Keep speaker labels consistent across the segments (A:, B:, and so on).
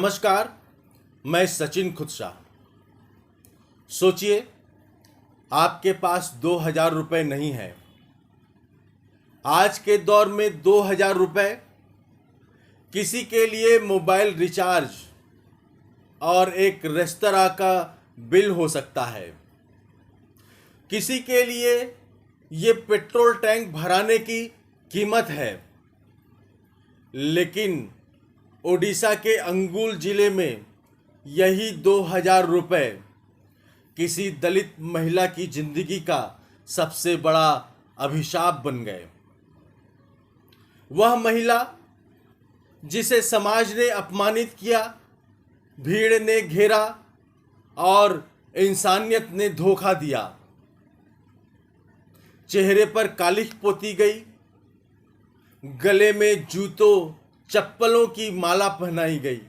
A: नमस्कार। मैं सचिन खुदशा। सोचिए, आपके पास 2,000 रुपये नहीं है। आज के दौर में 2,000 रुपये किसी के लिए मोबाइल रिचार्ज और एक रेस्तरां का बिल हो सकता है। किसी के लिए ये पेट्रोल टैंक भराने की कीमत है। लेकिन ओडिशा के अंगुल जिले में यही 2,000 रुपये किसी दलित महिला की जिंदगी का सबसे बड़ा अभिशाप बन गए। वह महिला जिसे समाज ने अपमानित किया, भीड़ ने घेरा और इंसानियत ने धोखा दिया। चेहरे पर कालिख पोती गई, गले में जूतों चप्पलों की माला पहनाई गई,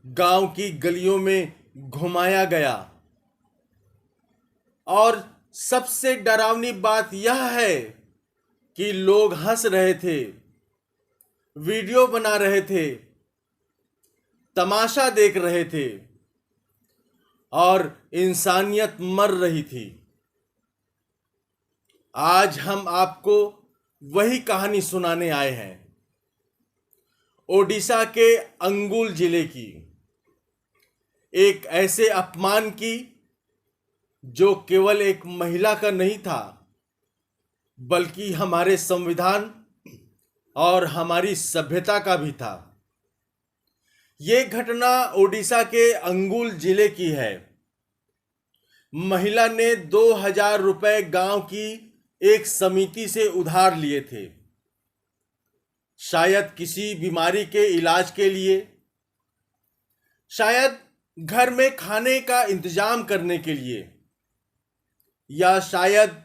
A: गांव की गलियों में घुमाया गया। और सबसे डरावनी बात यह है कि लोग हंस रहे थे, वीडियो बना रहे थे, तमाशा देख रहे थे और इंसानियत मर रही थी। आज हम आपको वही कहानी सुनाने आए हैं, ओडिशा के अंगुल जिले की, एक ऐसे अपमान की जो केवल एक महिला का नहीं था, बल्कि हमारे संविधान और हमारी सभ्यता का भी था। ये घटना ओडिशा के अंगुल जिले की है। महिला ने 2,000 रुपये गांव की एक समिति से उधार लिए थे, शायद किसी बीमारी के इलाज के लिए, शायद घर में खाने का इंतजाम करने के लिए, या शायद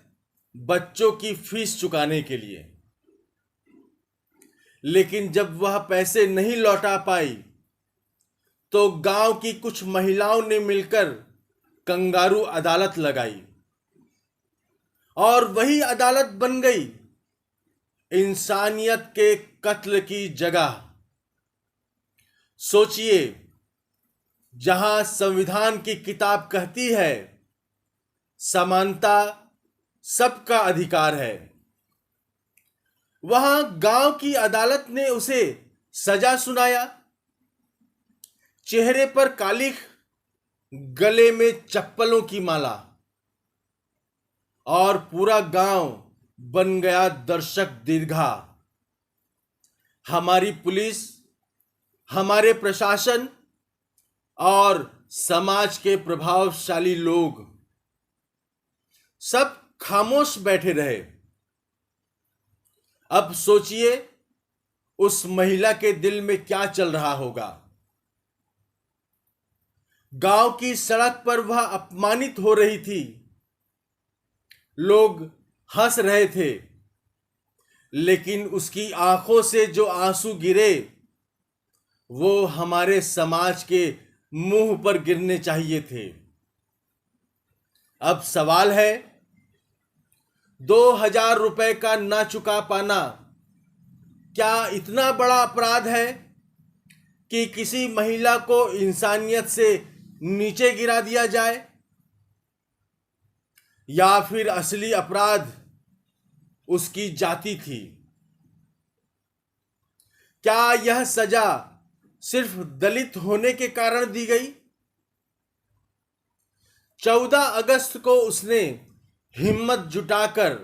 A: बच्चों की फीस चुकाने के लिए। लेकिन जब वह पैसे नहीं लौटा पाई तो गांव की कुछ महिलाओं ने मिलकर कंगारू अदालत लगाई और वही अदालत बन गई इंसानियत के कत्ल की जगह। सोचिए, जहां संविधान की किताब कहती है समानता सबका अधिकार है, वहां गांव की अदालत ने उसे सजा सुनाया। चेहरे पर कालिख, गले में चप्पलों की माला, और पूरा गांव बन गया दर्शक दीर्घा। हमारी पुलिस, हमारे प्रशासन और समाज के प्रभावशाली लोग सब खामोश बैठे रहे। अब सोचिए, उस महिला के दिल में क्या चल रहा होगा। गांव की सड़क पर वह अपमानित हो रही थी, लोग हंस रहे थे, लेकिन उसकी आंखों से जो आंसू गिरे वो हमारे समाज के मुंह पर गिरने चाहिए थे। अब सवाल है, 2,000 रुपये का ना चुका पाना क्या इतना बड़ा अपराध है कि किसी महिला को इंसानियत से नीचे गिरा दिया जाए? या फिर असली अपराध उसकी जाति थी? क्या यह सजा सिर्फ दलित होने के कारण दी गई? 14 अगस्त को उसने हिम्मत जुटाकर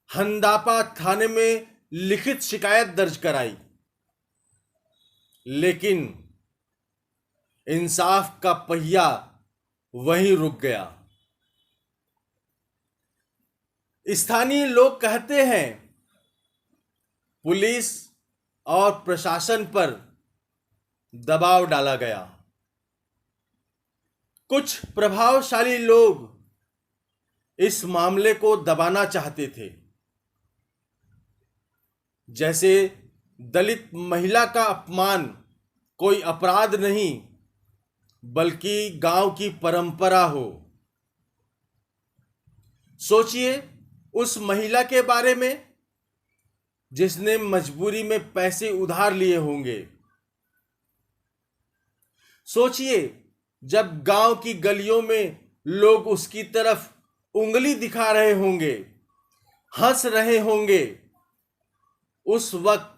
A: हंदापा थाने में लिखित शिकायत दर्ज कराई, लेकिन इंसाफ का पहिया वहीं रुक गया। स्थानीय लोग कहते हैं पुलिस और प्रशासन पर दबाव डाला गया। कुछ प्रभावशाली लोग इस मामले को दबाना चाहते थे, जैसे दलित महिला का अपमान कोई अपराध नहीं बल्कि गांव की परंपरा हो। सोचिए उस महिला के बारे में जिसने मजबूरी में पैसे उधार लिए होंगे, सोचिए, जब गांव की गलियों में लोग उसकी तरफ उंगली दिखा रहे होंगे, हंस रहे होंगे, उस वक्त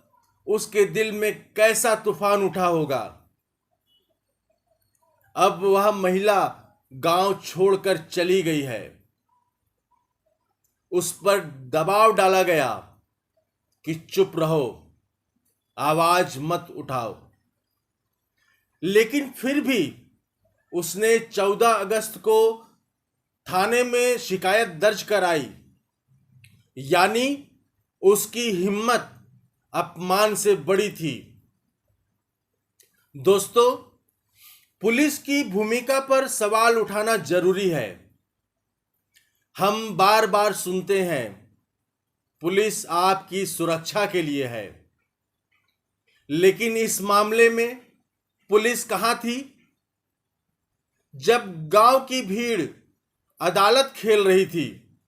A: उसके दिल में कैसा तूफान उठा होगा। अब वह महिला गांव छोड़कर चली गई है। उस पर दबाव डाला गया कि चुप रहो, आवाज मत उठाओ। लेकिन फिर भी उसने 14 अगस्त को थाने में शिकायत दर्ज कराई। यानी उसकी हिम्मत अपमान से बड़ी थी। दोस्तों, पुलिस की भूमिका पर सवाल उठाना जरूरी है। हम बार बार सुनते हैं, पुलिस आपकी सुरक्षा के लिए है। लेकिन इस मामले में पुलिस कहां थी? जब गांव की भीड़ अदालत खेल रही थी,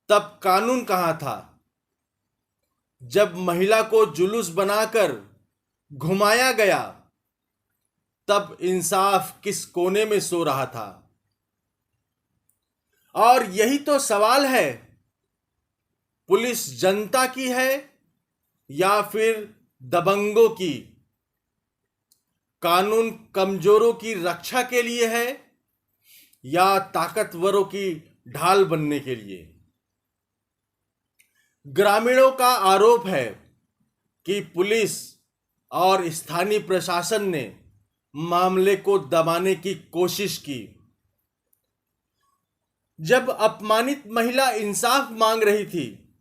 A: तब कानून कहां था? जब महिला को जुलूस बनाकर घुमाया गया, तब इंसाफ किस कोने में सो रहा था? और यही तो सवाल है, पुलिस जनता की है या फिर दबंगों की? कानून कमजोरों की रक्षा के लिए है या ताकतवरों की ढाल बनने के लिए? ग्रामीणों का आरोप है कि पुलिस और स्थानीय प्रशासन ने मामले को दबाने की कोशिश की। जब अपमानित महिला इंसाफ मांग रही थी,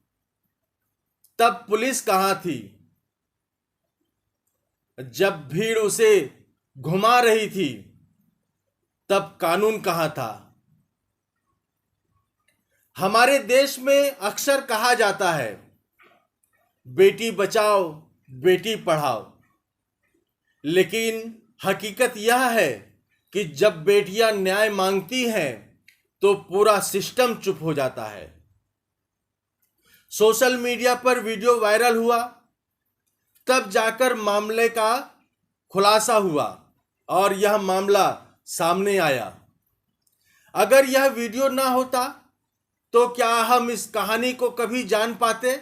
A: तब पुलिस कहां थी? जब भीड़ उसे घुमा रही थी, तब कानून कहां था? हमारे देश में अक्सर कहा जाता है, बेटी बचाओ बेटी पढ़ाओ। लेकिन हकीकत यह है कि जब बेटियां न्याय मांगती हैं, तो पूरा सिस्टम चुप हो जाता है। सोशल मीडिया पर वीडियो वायरल हुआ, तब जाकर मामले का खुलासा हुआ और यह मामला सामने आया। अगर यह वीडियो ना होता, तो क्या हम इस कहानी को कभी जान पाते?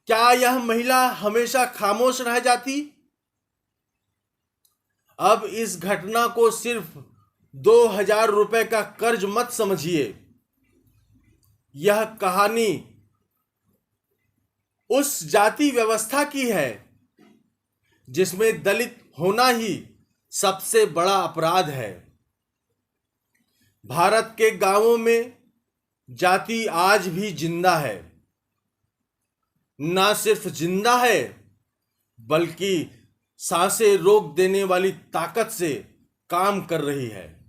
A: क्या यह महिला हमेशा खामोश रह जाती? अब इस घटना को सिर्फ 2000 रुपए का कर्ज मत समझिए। यह कहानी उस जाति व्यवस्था की है जिसमें दलित होना ही सबसे बड़ा अपराध है। भारत के गांवों में जाति आज भी जिंदा है। ना सिर्फ जिंदा है, बल्कि सांसें रोक देने वाली ताकत से काम कर रही है।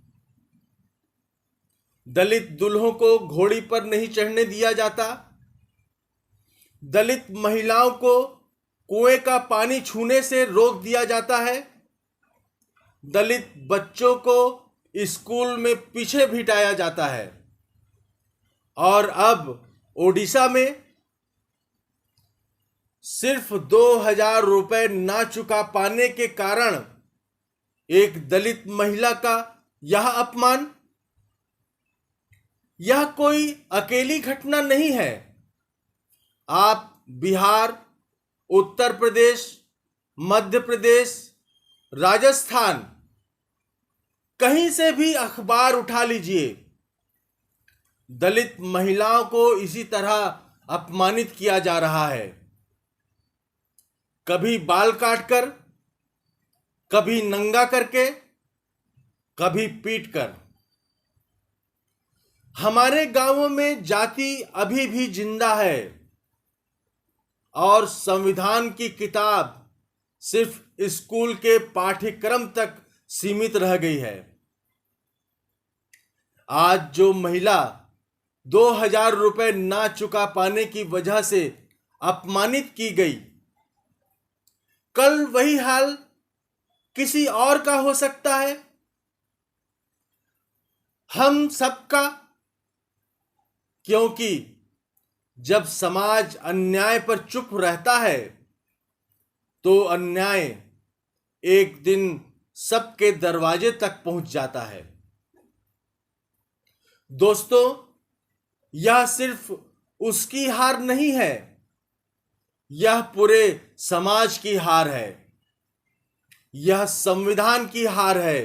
A: दलित दूल्हों को घोड़ी पर नहीं चढ़ने दिया जाता। दलित महिलाओं को कुएं का पानी छूने से रोक दिया जाता है। दलित बच्चों को स्कूल में पीछे भिटाया जाता है। और अब ओडिशा में सिर्फ 2000 रुपए ना चुका पाने के कारण एक दलित महिला का यह अपमान। यह कोई अकेली घटना नहीं है। आप बिहार, उत्तर प्रदेश, मध्य प्रदेश, राजस्थान, कहीं से भी अखबार उठा लीजिए, दलित महिलाओं को इसी तरह अपमानित किया जा रहा है। कभी बाल काटकर, कभी नंगा करके, कभी पीटकर। हमारे गांवों में जाति अभी भी जिंदा है और संविधान की किताब सिर्फ स्कूल के पाठ्यक्रम तक सीमित रह गई है। आज जो महिला 2000 रुपए ना चुका पाने की वजह से अपमानित की गई, कल वही हाल किसी और का हो सकता है। हम सबका। क्योंकि जब समाज अन्याय पर चुप रहता है, तो अन्याय एक दिन सबके दरवाजे तक पहुंच जाता है। दोस्तों, यह सिर्फ उसकी हार नहीं है, यह पूरे समाज की हार है, यह संविधान की हार है।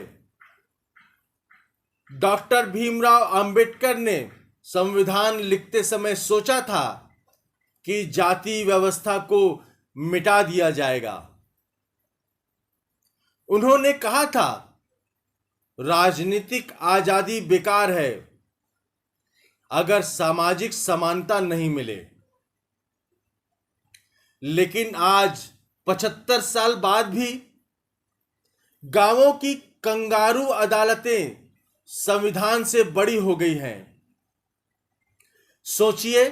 A: डॉक्टर भीमराव अंबेडकर ने संविधान लिखते समय सोचा था कि जाति व्यवस्था को मिटा दिया जाएगा। उन्होंने कहा था, राजनीतिक आजादी बेकार है अगर सामाजिक समानता नहीं मिले। लेकिन आज 75 साल बाद भी गांवों की कंगारू अदालतें संविधान से बड़ी हो गई हैं। सोचिए,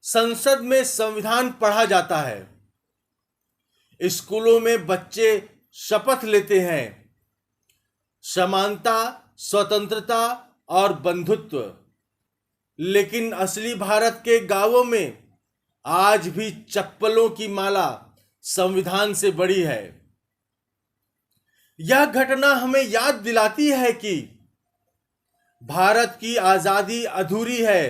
A: संसद में संविधान पढ़ा जाता है, स्कूलों में बच्चे शपथ लेते हैं, समानता, स्वतंत्रता और बंधुत्व। लेकिन असली भारत के गांवों में आज भी चप्पलों की माला संविधान से बड़ी है। यह घटना हमें याद दिलाती है कि भारत की आजादी अधूरी है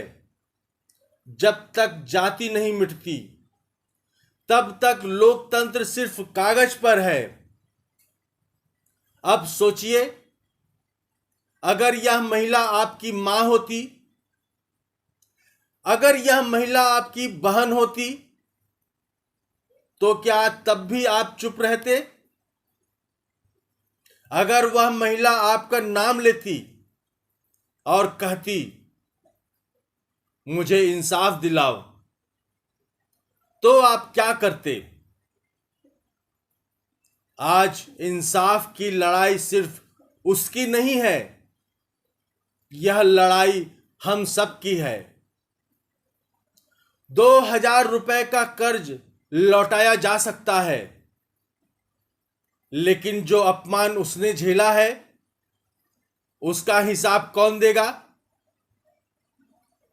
A: जब तक जाति नहीं मिटती, तब तक लोकतंत्र सिर्फ कागज पर है। अब सोचिए, अगर यह महिला आपकी मां होती, अगर यह महिला आपकी बहन होती, तो क्या तब भी आप चुप रहते? अगर वह महिला आपका नाम लेती और कहती, मुझे इंसाफ दिलाओ, तो आप क्या करते? आज इंसाफ की लड़ाई सिर्फ उसकी नहीं है, यह लड़ाई हम सब की है। 2000 रुपए का कर्ज लौटाया जा सकता है, लेकिन जो अपमान उसने झेला है, उसका हिसाब कौन देगा?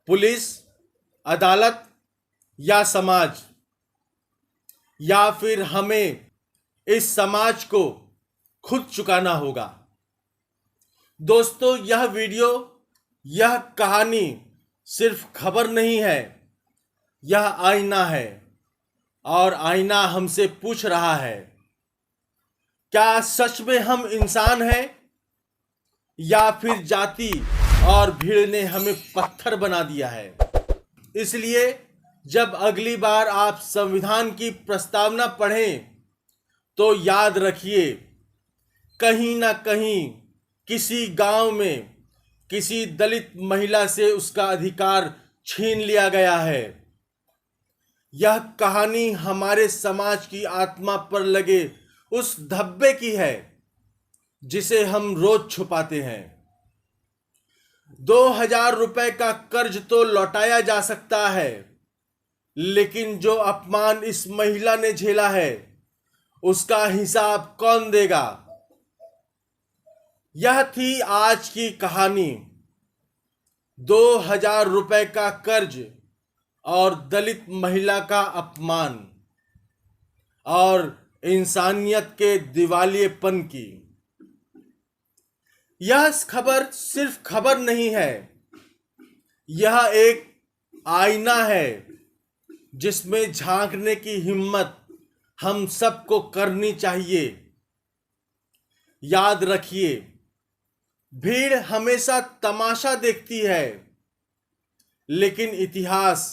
A: पुलिस, अदालत या समाज? या फिर हमें इस समाज को खुद चुकाना होगा? दोस्तों, यह वीडियो, यह कहानी सिर्फ खबर नहीं है, यह आईना है, और आईना हमसे पूछ रहा है, क्या सच में हम इंसान हैं, या फिर जाति और भीड़ ने हमें पत्थर बना दिया है? इसलिए जब अगली बार आप संविधान की प्रस्तावना पढ़ें, तो याद रखिए, कहीं ना कहीं किसी गांव में किसी दलित महिला से उसका अधिकार छीन लिया गया है। यह कहानी हमारे समाज की आत्मा पर लगे उस धब्बे की है जिसे हम रोज छुपाते हैं। 2000 रुपए का कर्ज तो लौटाया जा सकता है, लेकिन जो अपमान इस महिला ने झेला है, उसका हिसाब कौन देगा? यह थी आज की कहानी, 2000 रुपए का कर्ज और दलित महिला का अपमान और इंसानियत के दिवालियेपन की। यह खबर सिर्फ खबर नहीं है, यह एक आईना है जिसमें झांकने की हिम्मत हम सबको करनी चाहिए। याद रखिए, भीड़ हमेशा तमाशा देखती है, लेकिन इतिहास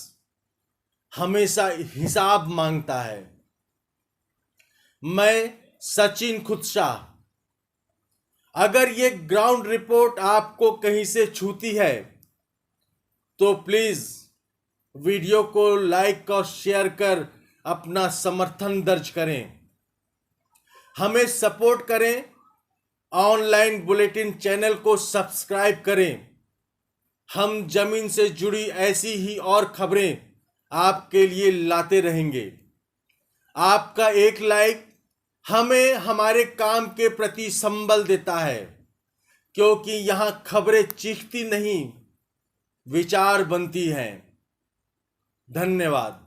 A: हमेशा हिसाब मांगता है। मैं सचिन खुदशाह। अगर ये ग्राउंड रिपोर्ट आपको कहीं से छूती है, तो प्लीज वीडियो को लाइक और शेयर कर अपना समर्थन दर्ज करें, हमें सपोर्ट करें, ऑनलाइन बुलेटिन चैनल को सब्सक्राइब करें। हम जमीन से जुड़ी ऐसी ही और खबरें आपके लिए लाते रहेंगे। आपका एक लाइक हमें हमारे काम के प्रति संबल देता है, क्योंकि यहां खबरें चीखती नहीं, विचार बनती हैं। धन्यवाद।